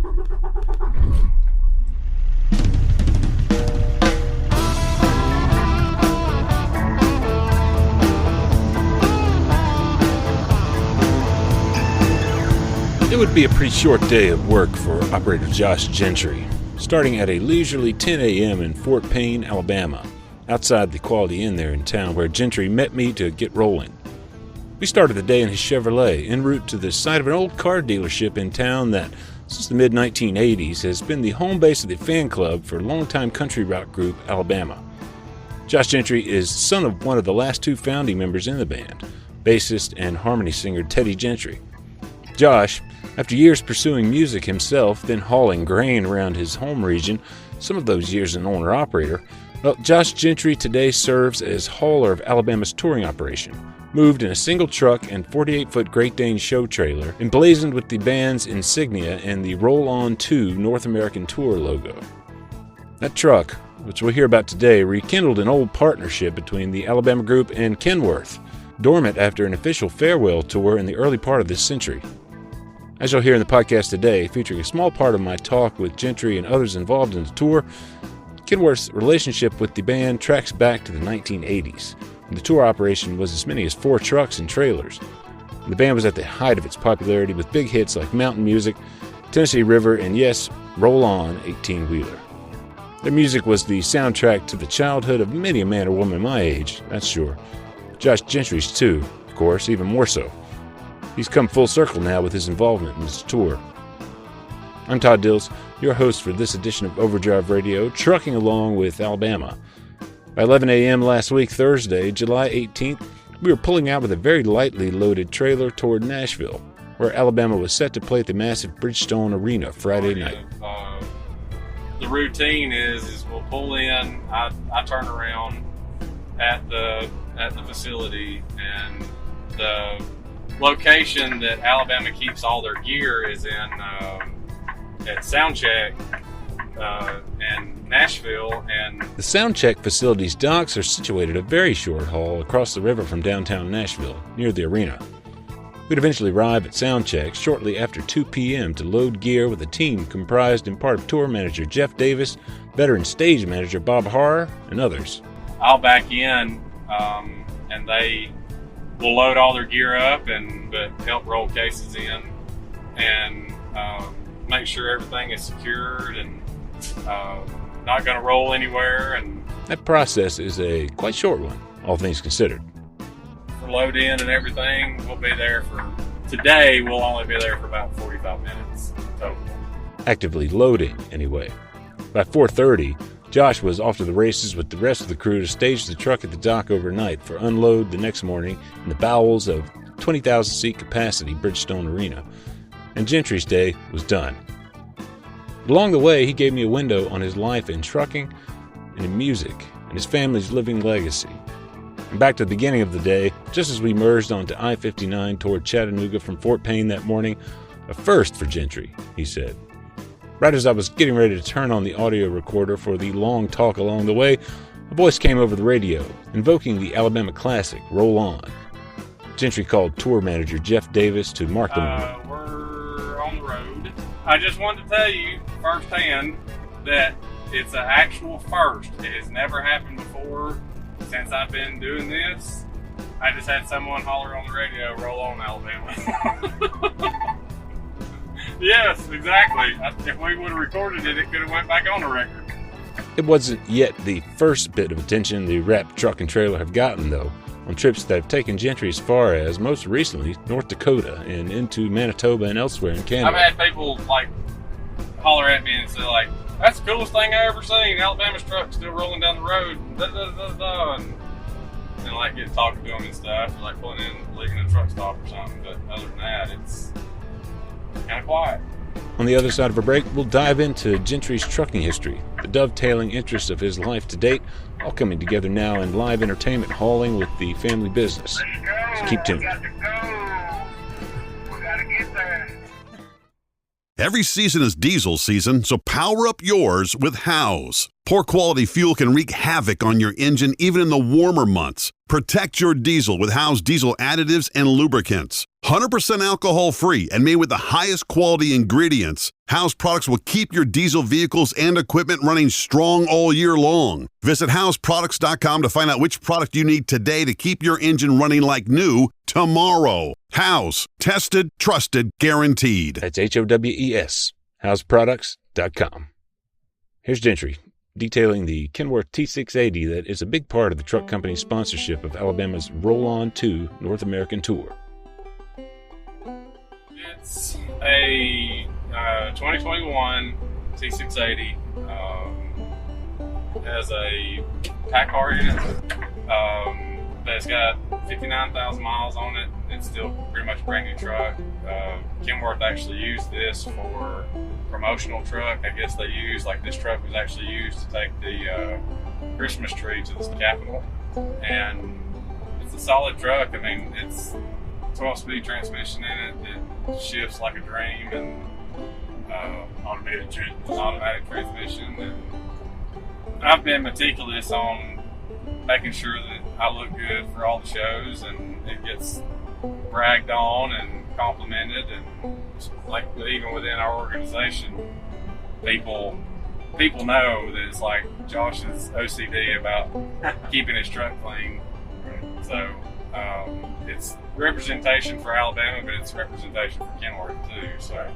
It would be a pretty short day of work for operator Josh Gentry, starting at a leisurely 10 a.m. in Fort Payne, Alabama, outside the Quality Inn there in town, where Gentry met me to get rolling. We started the day in his Chevrolet, en route to the site of an old car dealership in town that, since the mid-1980s, has been the home base of the fan club for longtime country rock group Alabama. Josh Gentry is son of one of the last two founding members in the band, bassist and harmony singer Teddy Gentry. Josh, after years pursuing music himself, then hauling grain around his home region, some of those years an owner-operator, well, Josh Gentry today serves as hauler of Alabama's touring operation, moved in a single truck and 48-foot Great Dane show trailer, emblazoned with the band's insignia and the Roll On 2 North American Tour logo. That truck, which we'll hear about today, rekindled an old partnership between the Alabama group and Kenworth, dormant after an official farewell tour in the early part of this century. As you'll hear in the podcast today, featuring a small part of my talk with Gentry and others involved in the tour, Kenworth's relationship with the band tracks back to the 1980s, when the tour operation was as many as 4 trucks and trailers. The band was at the height of its popularity with big hits like Mountain Music, Tennessee River, and yes, Roll On 18-wheeler. Their music was the soundtrack to the childhood of many a man or woman my age, that's sure. Josh Gentry's too, of course, even more so. He's come full circle now with his involvement in this tour. I'm Todd Dills, your host for this edition of Overdrive Radio, trucking along with Alabama. By 11 a.m. last week, Thursday, July 18th, we were pulling out with a very lightly loaded trailer toward Nashville, where Alabama was set to play at the massive Bridgestone Arena Friday night. The routine is we'll pull in, I turn around at the facility, and the location that Alabama keeps all their gear is in at Soundcheck in Nashville. And the Soundcheck facility's docks are situated a very short haul across the river from downtown Nashville, near the arena. We'd eventually arrive at Soundcheck shortly after 2 p.m. to load gear with a team comprised in part of tour manager Jeff Davis, veteran stage manager Bob Harr, and others. I'll back in, and they will load all their gear up but help roll cases in and make sure everything is secured and not going to roll anywhere. And that process is a quite short one, all things considered. For load in and everything, we'll be there today we'll only be there for about 45 minutes total. Actively loading, anyway. By 4:30, Josh was off to the races with the rest of the crew to stage the truck at the dock overnight for unload the next morning in the bowels of 20,000-seat capacity Bridgestone Arena. And Gentry's day was done. Along the way, he gave me a window on his life in trucking and in music and his family's living legacy. And back to the beginning of the day, just as we merged onto I-59 toward Chattanooga from Fort Payne that morning, a first for Gentry, he said. Right as I was getting ready to turn on the audio recorder for the long talk along the way, a voice came over the radio, invoking the Alabama classic, Roll On. Gentry called tour manager Jeff Davis to mark the moment. We're on the road. I just wanted to tell you firsthand that it's an actual first. It has never happened before since I've been doing this. I just had someone holler on the radio, Roll On, Alabama. Yes, exactly. If we would have recorded it, it could have went back on the record. It wasn't yet the first bit of attention the rap truck and trailer have gotten, though, on trips that have taken Gentry as far as, most recently, North Dakota and into Manitoba and elsewhere in Canada. I've had people, holler at me and say, that's the coolest thing I ever seen. Alabama's truck still rolling down the road. And get talking to them and stuff, pulling in, leaving a truck stop or something. But other than that, it's kind of quiet. On the other side of a break, we'll dive into Gentry's trucking history, the dovetailing interests of his life to date, all coming together now in live entertainment hauling with the family business. So keep tuned. We gotta get there. Every season is diesel season, so power up yours with Howes. Poor quality fuel can wreak havoc on your engine even in the warmer months. Protect your diesel with Howes diesel additives and lubricants. 100% alcohol-free and made with the highest quality ingredients, House products will keep your diesel vehicles and equipment running strong all year long. Visit houseproducts.com to find out which product you need today to keep your engine running like new tomorrow. House. Tested, trusted, guaranteed. That's HOWES. houseproducts.com. Here's Gentry detailing the Kenworth T680 that is a big part of the truck company's sponsorship of Alabama's Roll On 2 North American Tour. It's a 2021 T680. Has a pack car in it. That's got 59,000 miles on it. It's still pretty much a brand new truck. Kenworth actually used this for promotional truck. I guess they used, like, this truck was actually used to take the Christmas tree to the Capitol. And it's a solid truck. I mean, it's 12-speed transmission in it. It shifts like a dream, and automatic transmission. And I've been meticulous on making sure that I look good for all the shows, and it gets bragged on and complimented. And like, even within our organization, people know that it's like Josh's OCD about keeping his truck clean. So it's representation for Alabama, but it's representation for Kenworth too. So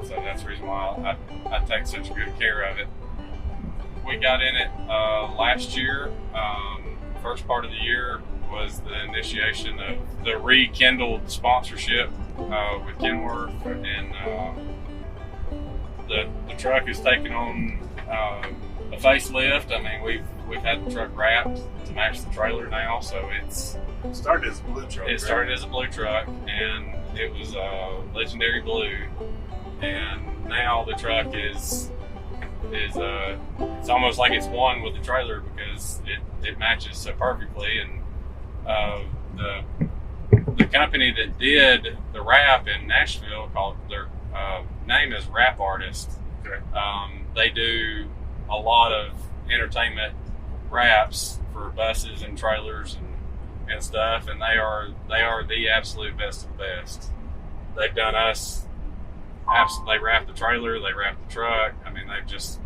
that's the reason why I take such good care of it. We got in it last year. First part of the year was the initiation of the rekindled sponsorship with Kenworth, and the truck is taking on a facelift. I mean, we've had the truck wrapped to match the trailer now, so it started as a blue truck. It started as a blue truck, and it was legendary blue, and now the truck is it's almost like it's one with the trailer because it matches so perfectly. And the company that did the wrap in Nashville, called their name is Wrap Artist. Okay. They do a lot of entertainment wraps for buses and trailers and stuff, and they are the absolute best of the best. They've done us. They wrap the trailer, they wrap the truck. I mean, they've just,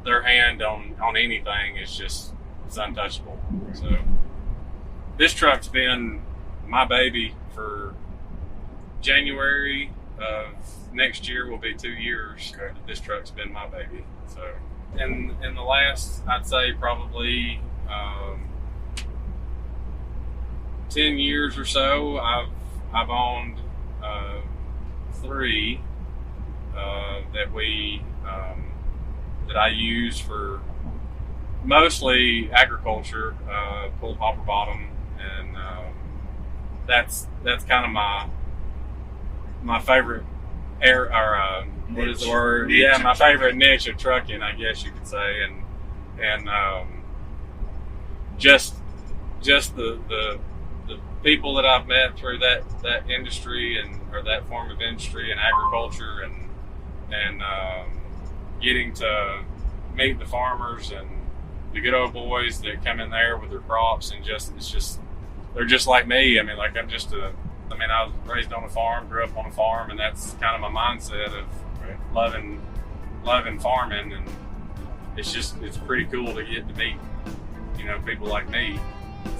their hand on anything is just, it's untouchable. So this truck's been my baby for January of next year will be 2 years. Okay. This truck's been my baby. So in the last, I'd say probably 10 years or so, I've owned 3 that I use for mostly agriculture, pulled hopper bottom, and that's kind of my favorite what is the word? Niche. Yeah, my favorite niche of trucking, I guess you could say, and just the people that I've met through that industry or that form of industry and agriculture, and getting to meet the farmers and the good old boys that come in there with their crops, and they're just like me. I mean, like I was raised on a farm, grew up on a farm, and that's kind of my mindset of loving farming, and it's pretty cool to get to meet, people like me.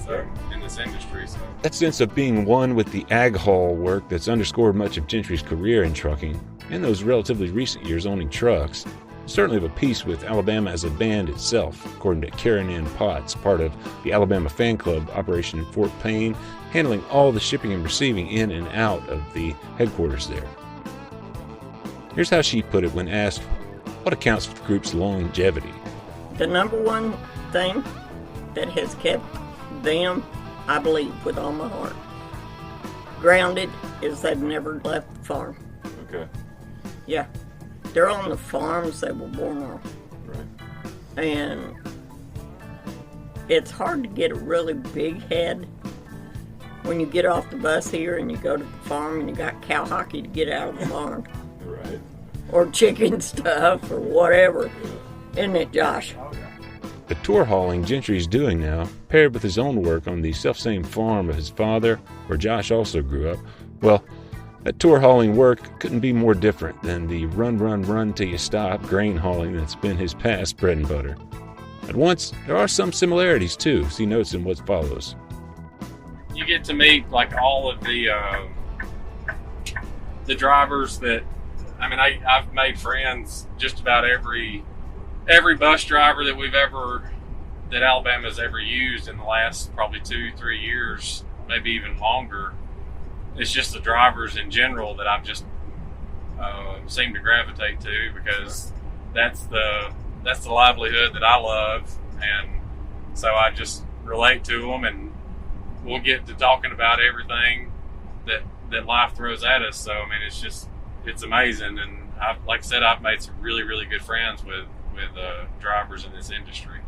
So in this industry, that sense of being one with the ag haul work that's underscored much of Gentry's career in trucking, and those relatively recent years owning trucks, certainly of a piece with Alabama as a band itself, according to Karen Ann Potts, part of the Alabama Fan Club operation in Fort Payne, handling all the shipping and receiving in and out of the headquarters there. Here's how she put it when asked what accounts for the group's longevity. The number one thing that has kept them, I believe with all my heart, grounded is they've never left the farm. Okay. Yeah. They're on the farms they were born on. Right. And it's hard to get a really big head when you get off the bus here and you go to the farm and you got cow hockey to get out of the barn. Right. Or chicken stuff or whatever. Isn't it, Josh? Oh, yeah. The tour hauling Gentry's doing now, paired with his own work on the self-same farm of his father, where Josh also grew up, well, that tour hauling work couldn't be more different than the run till you stop grain hauling that's been his past bread and butter. At once, there are some similarities too, as he notes in what follows. You get to meet like all of the drivers that, I mean, I've made friends just about every bus driver that Alabama's ever used in the last probably 2-3 years, maybe even longer. It's just the drivers in general that I've just seem to gravitate to, because that's the livelihood that I love, and so I just relate to them, and we'll get to talking about everything that life throws at us. So I mean, it's amazing, and like I said, I've made some really, really good friends with drivers in this industry.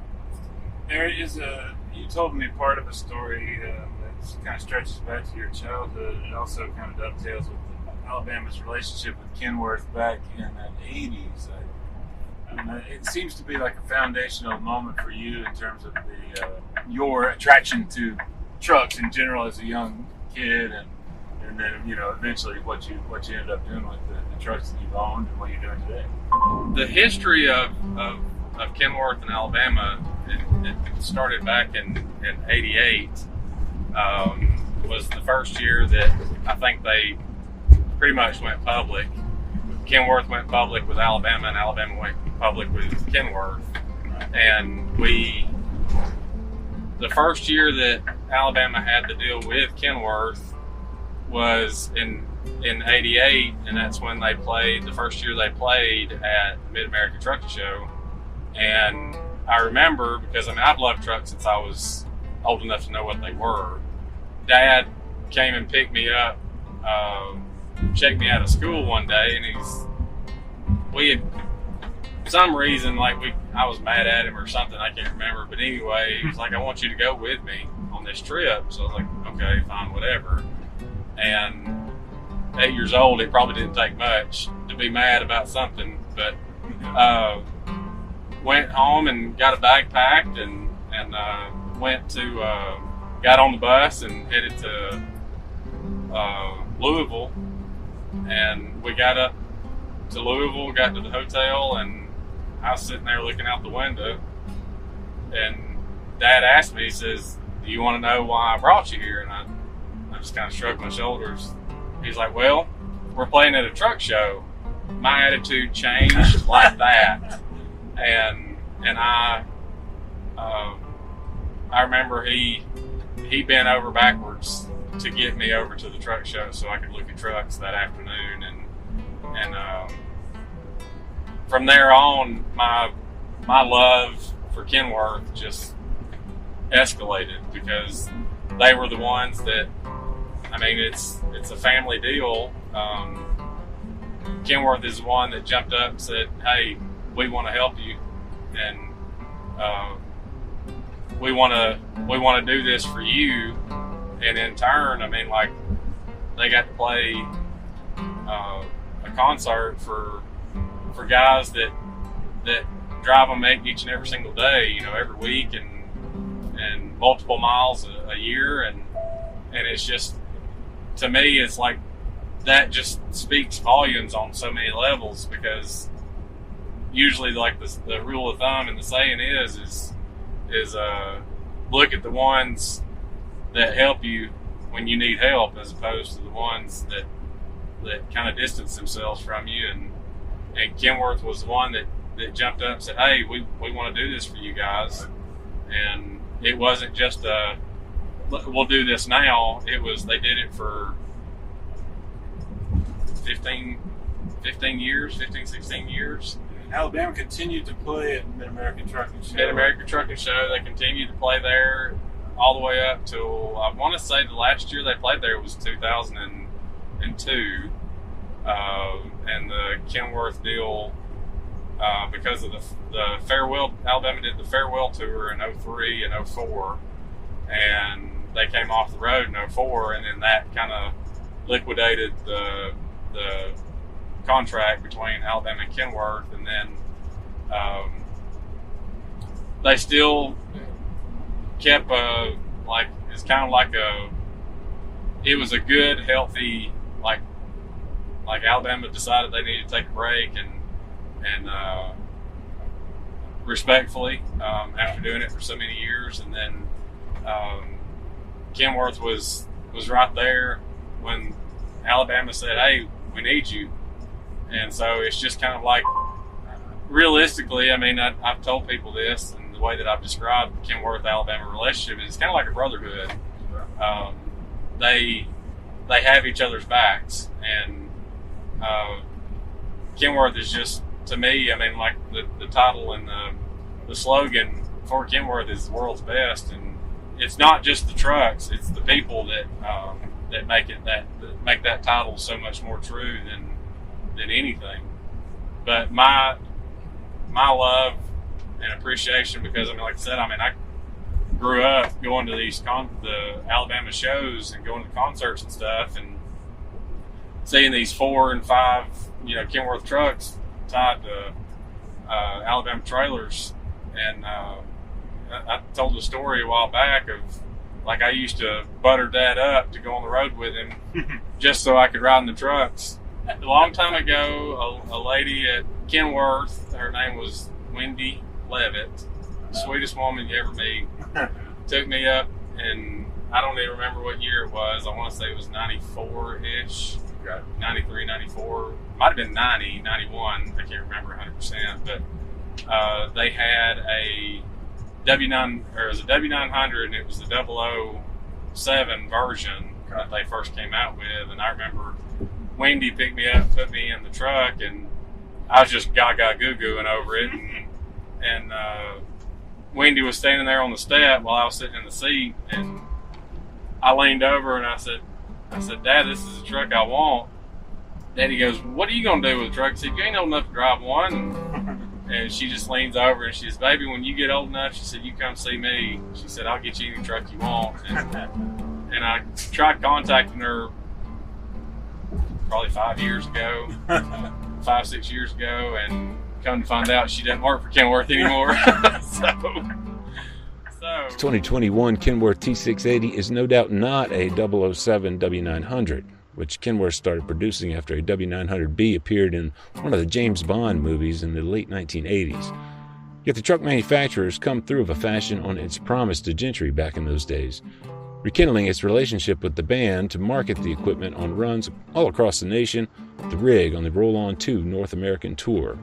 There is you told me part of a story that kind of stretches back to your childhood. It also kind of dovetails with Alabama's relationship with Kenworth back in the 80s. It seems to be like a foundational moment for you in terms of your attraction to trucks in general as a young kid, and then eventually what you ended up doing with the trucks that you've owned and what you're doing today. The history of Kenworth in Alabama, it started back in '88. Was the first year that I think they pretty much went public. Kenworth went public with Alabama, and Alabama went public with Kenworth. And the first year that Alabama had to deal with Kenworth was in '88, and that's when they played, the first year they played at the Mid-American Trucking Show. And I remember, because I've loved trucks since I was old enough to know what they were. Dad came and picked me up, checked me out of school one day, and we had, for some reason, I was mad at him or something, I can't remember, but anyway, he was like, I want you to go with me on this trip. So I was like, okay, fine, whatever. And 8 years old, it probably didn't take much to be mad about something, but went home and got a bag packed and went to, got on the bus and headed to Louisville. And we got up to Louisville, got to the hotel, and I was sitting there looking out the window. And Dad asked me, he says, do you want to know why I brought you here? And I just kind of shrugged my shoulders. He's like, well, we're playing at a truck show. My attitude changed like that. And I remember he bent over backwards to get me over to the truck show so I could look at trucks that afternoon, and from there on my love for Kenworth just escalated, because they were the ones that, I mean, it's a family deal. Kenworth is the one that jumped up and said, hey, we want to help you, and we want to do this for you. And in turn, I mean, like, they got to play a concert for guys that drive them each and every single day, every week, and multiple miles a year, and it's just, to me, it's like that just speaks volumes on so many levels, because usually, like, the rule of thumb and the saying is look at the ones that help you when you need help, as opposed to the ones that kind of distance themselves from you. And Kenworth was the one that jumped up and said, hey, we want to do this for you guys. And it wasn't just we'll do this now. It was, they did it for 16 years. Alabama continued to play at Mid-American Trucking Show. Mid-American Trucking Show, they continued to play there all the way up till, I want to say the last year they played there was 2002. And the Kenworth deal, because of the farewell, Alabama did the farewell tour in 03 and 04, and they came off the road in 04, and then that kind of liquidated the contract between Alabama and Kenworth. And then they still kept like, it's kind of like it was a good, healthy, like Alabama decided they needed to take a break and respectfully, after doing it for so many years. And then Kenworth was right there when Alabama said, "Hey, we need you." And so it's just kind of like, realistically, I mean, I've told people this, and the way that I've described the Kenworth-Alabama relationship is kind of like a brotherhood. They have each other's backs, and Kenworth is just, to me, I mean, like the title and the slogan for Kenworth is the world's best, and it's not just the trucks; it's the people that make it that make that title so much more true than anything. But my love and appreciation, because I mean, like I said, I mean, I grew up going to the Alabama shows and going to concerts and stuff, and seeing these 4 and 5, Kenworth trucks tied to Alabama trailers. And I told the story a while back of, like, I used to butter Dad up to go on the road with him just so I could ride in the trucks. A long time ago, a lady at Kenworth, her name was Wendy Levitt, the sweetest woman you ever meet, took me up, and I don't even remember what year it was. I want to say it was 94-ish, 93, 94. Might have been 90, 91. I can't remember 100%. But they had a W9, or it was a W900, and it was the 007 version that they first came out with. And I remember Wendy picked me up, put me in the truck, and I was just gaga goo-gooing over it. And Wendy was standing there on the step while I was sitting in the seat, and I leaned over and I said, "Dad, this is the truck I want." Daddy goes, "What are you going to do with the truck?" I said, "You ain't old enough to drive one." And she just leans over and she says, "Baby, when you get old enough," she said, "you come see me." She said, "I'll get you any truck you want." And I tried contacting her probably 5 years ago, 5-6 years ago, and come to find out she doesn't work for Kenworth anymore. So 2021 Kenworth T680 is no doubt not a 007 W900, which Kenworth started producing after a W900B appeared in one of the James Bond movies in the late 1980s. Yet the truck manufacturers come through with a fashion on its promise to Gentry back in those days, rekindling its relationship with the band to market the equipment on runs all across the nation, the rig on the Roll On 2 North American tour.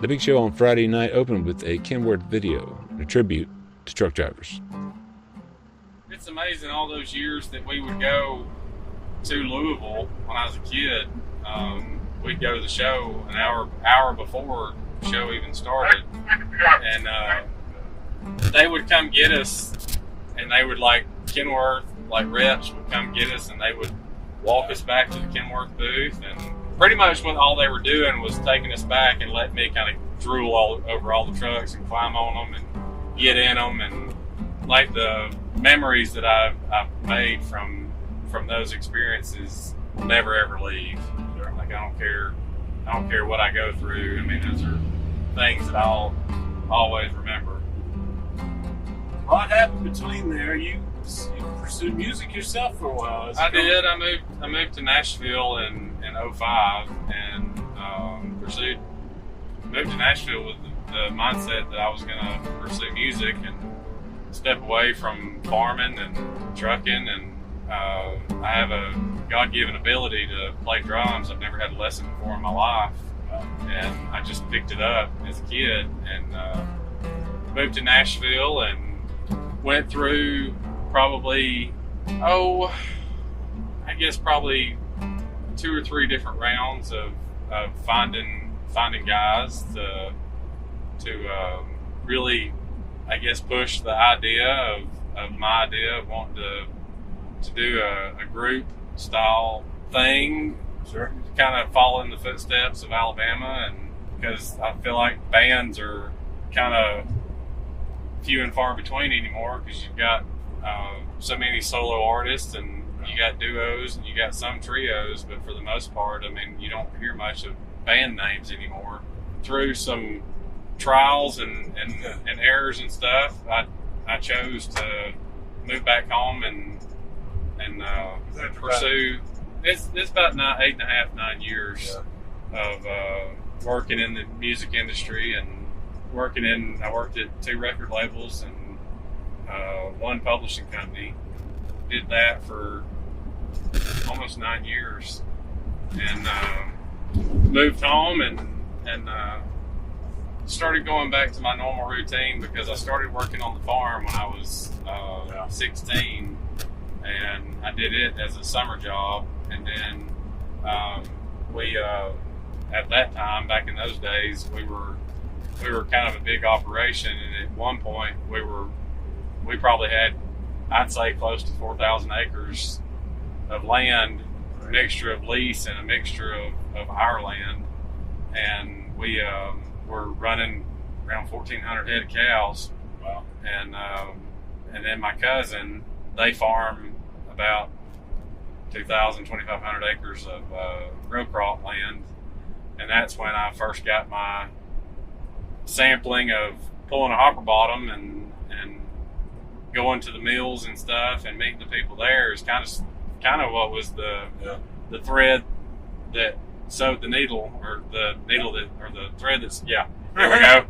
The big show on Friday night opened with a Kenworth video, a tribute to truck drivers. It's amazing all those years that we would go to Louisville when I was a kid. We'd go to the show an hour before the show even started, and they would come get us, and they would, like, Kenworth, like, reps would come get us, and they would walk us back to the Kenworth booth, and pretty much what all they were doing was taking us back and letting me kind of drool all over all the trucks and climb on them and get in them, and like the memories that I've made from those experiences will never ever leave. Like, I don't care what I go through. I mean, those are things that I'll always remember. What happened between there? You pursued music yourself for a while. I did. I moved to Nashville in 2005 and moved to Nashville with the mindset that I was going to pursue music and step away from farming and trucking. And I have a God-given ability to play drums. I've never had a lesson before in my life, and I just picked it up as a kid and moved to Nashville and went through probably 2 or 3 different rounds of finding guys to really, I guess, push the idea of my idea of wanting to do a group style thing. Sure. Kind of follow in the footsteps of Alabama, and because I feel like bands are kind of few and far between anymore, because you've got so many solo artists, and you got duos and you got some trios, but for the most part, I mean, you don't hear much of band names anymore. Through some trials and errors and stuff, I chose to move back home and pursue. It's about 8.5, 9 years of working in the music industry and I worked at 2 record labels and 1 publishing company. Did that for almost 9 years, and moved home and started going back to my normal routine because I started working on the farm when I was 16, and I did it as a summer job. And then we at that time, back in those days, we were kind of a big operation, and at one point we probably had, I'd say, close to 4,000 acres of land, a mixture of lease and a mixture of our land, and we were running around 1,400 head of cows. Wow. And then my cousin, they farm about 2,000, 2,500 acres of row crop land, and that's when I first got my sampling of pulling a hopper bottom and going to the mills and stuff and meeting the people there is kind of what was the thread that sewed the needle, or the thread that's there we go,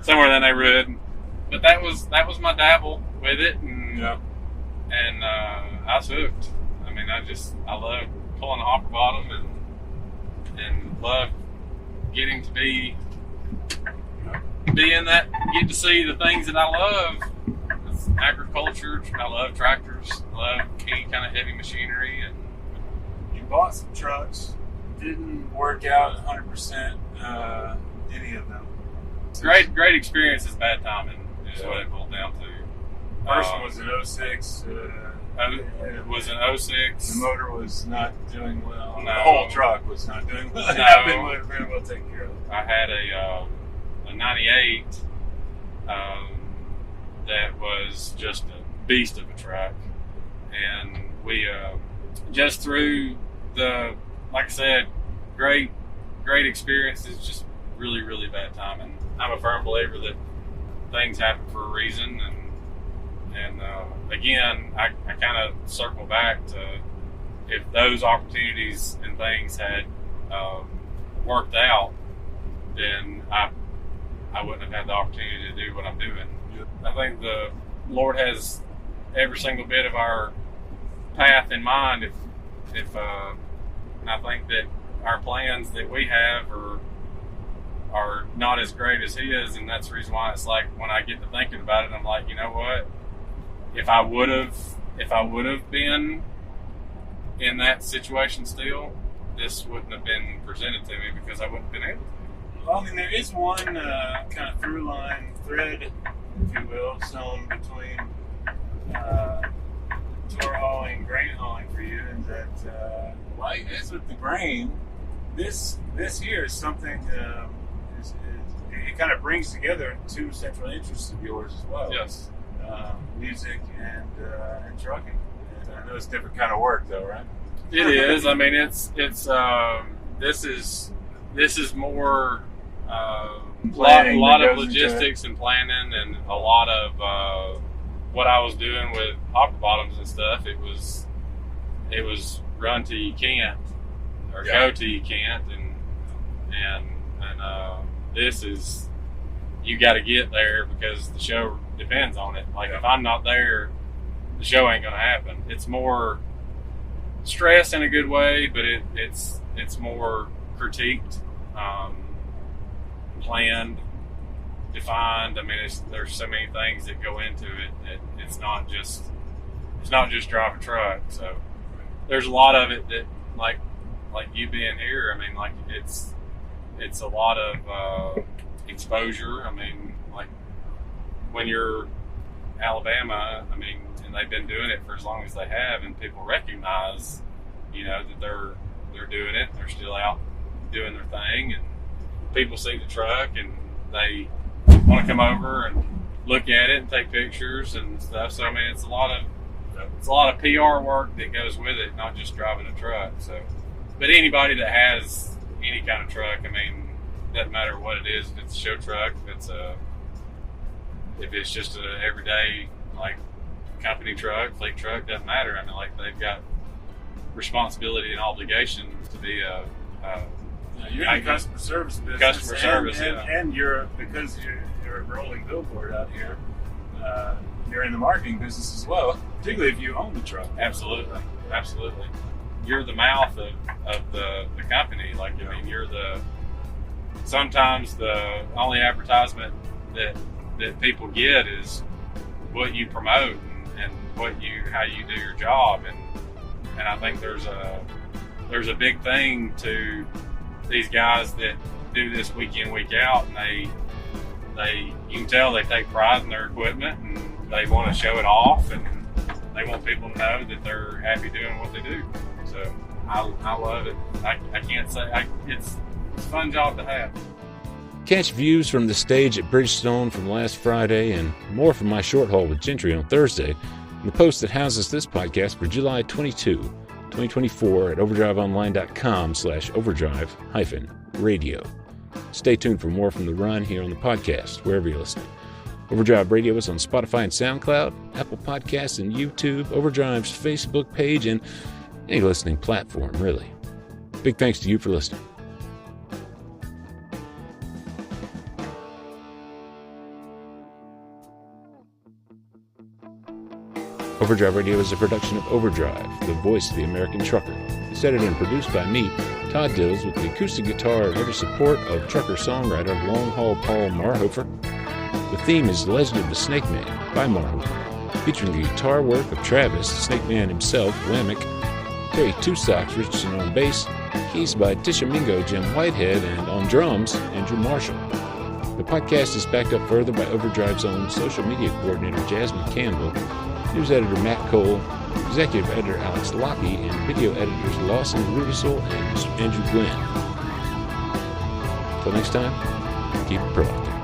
somewhere in that neighborhood. But that was my dabble with it, and I was hooked. I mean, I love pulling a hopper bottom and love getting to be in that, get to see the things that I love. It's agriculture. I love tractors. I love any kind of heavy machinery. And you bought some trucks. Didn't work out 100%. Any of them. Great experience is bad timing. Is what it boiled down to. First one was an 06. It was an 06. The motor was not doing well. No. The whole truck was not doing well. No. I've been very well taken care of. I had a 98 that was just a beast of a truck, and we just through the, like I said, great experiences, just really, really bad timing. I'm a firm believer that things happen for a reason, and again, I kind of circle back to, if those opportunities and things had worked out, then I wouldn't have had the opportunity to do what I'm doing. I think the Lord has every single bit of our path in mind. If and I think that our plans that we have are not as great as His, and that's the reason why it's like when I get to thinking about it, I'm like, you know what? If I would have been in that situation still, this wouldn't have been presented to me because I wouldn't have been able to. Well, I mean, there is one kind of through line thread, if you will, sewn between tour hauling and grain hauling for you, and that, like as with the grain, this here is something. It kind of brings together 2 central interests of yours as well. Yes. Music and trucking. And I know it's different kind of work, though, right? It is. I mean, it's this is more a lot of logistics and planning, and a lot of what I was doing with hopper bottoms and stuff. It was run till you can't, or go till you can't, and this is, you got to get there because the show depends on it. Like if I'm not there, the show ain't gonna happen. It's more stress in a good way, but it's more critiqued, planned, defined. I mean, there's so many things that go into it. It's not just drive a truck. So there's a lot of it that, like you being here, I mean, like it's a lot of exposure. I mean, like when you're Alabama, I mean, and they've been doing it for as long as they have, and people recognize, you know, that they're doing it. They're still out doing their thing, and people see the truck and they want to come over and look at it and take pictures and stuff. So I mean, it's a lot of PR work that goes with it, not just driving a truck. So, but anybody that has any kind of truck, I mean, doesn't matter what it is. If it's a show truck, if it's just an everyday like company truck, fleet truck, doesn't matter. I mean, like they've got responsibility and obligation to be you're in the customer service business. Customer service, and because you're a rolling billboard out here. You're in the marketing business as well, particularly if you own the truck. Absolutely. You're the mouth of the company. Like, I mean, sometimes the only advertisement that people get is what you promote and how you do your job. And I think there's a big thing to these guys that do this week in, week out, and you can tell they take pride in their equipment and they want to show it off, and they want people to know that they're happy doing what they do. So I love it. I can't say it's a fun job to have. Catch views from the stage at Bridgestone from last Friday and more from my short haul with Gentry on Thursday in the post that houses this podcast for July 22, 2024 at overdriveonline.com/overdrive-radio. Stay tuned for more from the run here on the podcast, wherever you're listening. Overdrive Radio is on Spotify and SoundCloud, Apple Podcasts and YouTube, Overdrive's Facebook page, and any listening platform, really. Big thanks to you for listening. Overdrive Radio is a production of Overdrive, the voice of the American trucker. It's edited and produced by me, Todd Dills, with the acoustic guitar and heavy support of trucker-songwriter Long Haul Paul Marhofer. The theme is Legend of the Snake Man by Marhofer, featuring the guitar work of Travis, the Snake Man himself, Whammick, Terry Two Socks Richardson on bass, keys by Tishomingo Jim Whitehead, and on drums, Andrew Marshall. The podcast is backed up further by Overdrive's own social media coordinator Jasmine Campbell, news editor Matt Cole, executive editor Alex Lockey, and video editors Lawson Rudisell and Andrew Glenn. Until next time, keep it pro out there.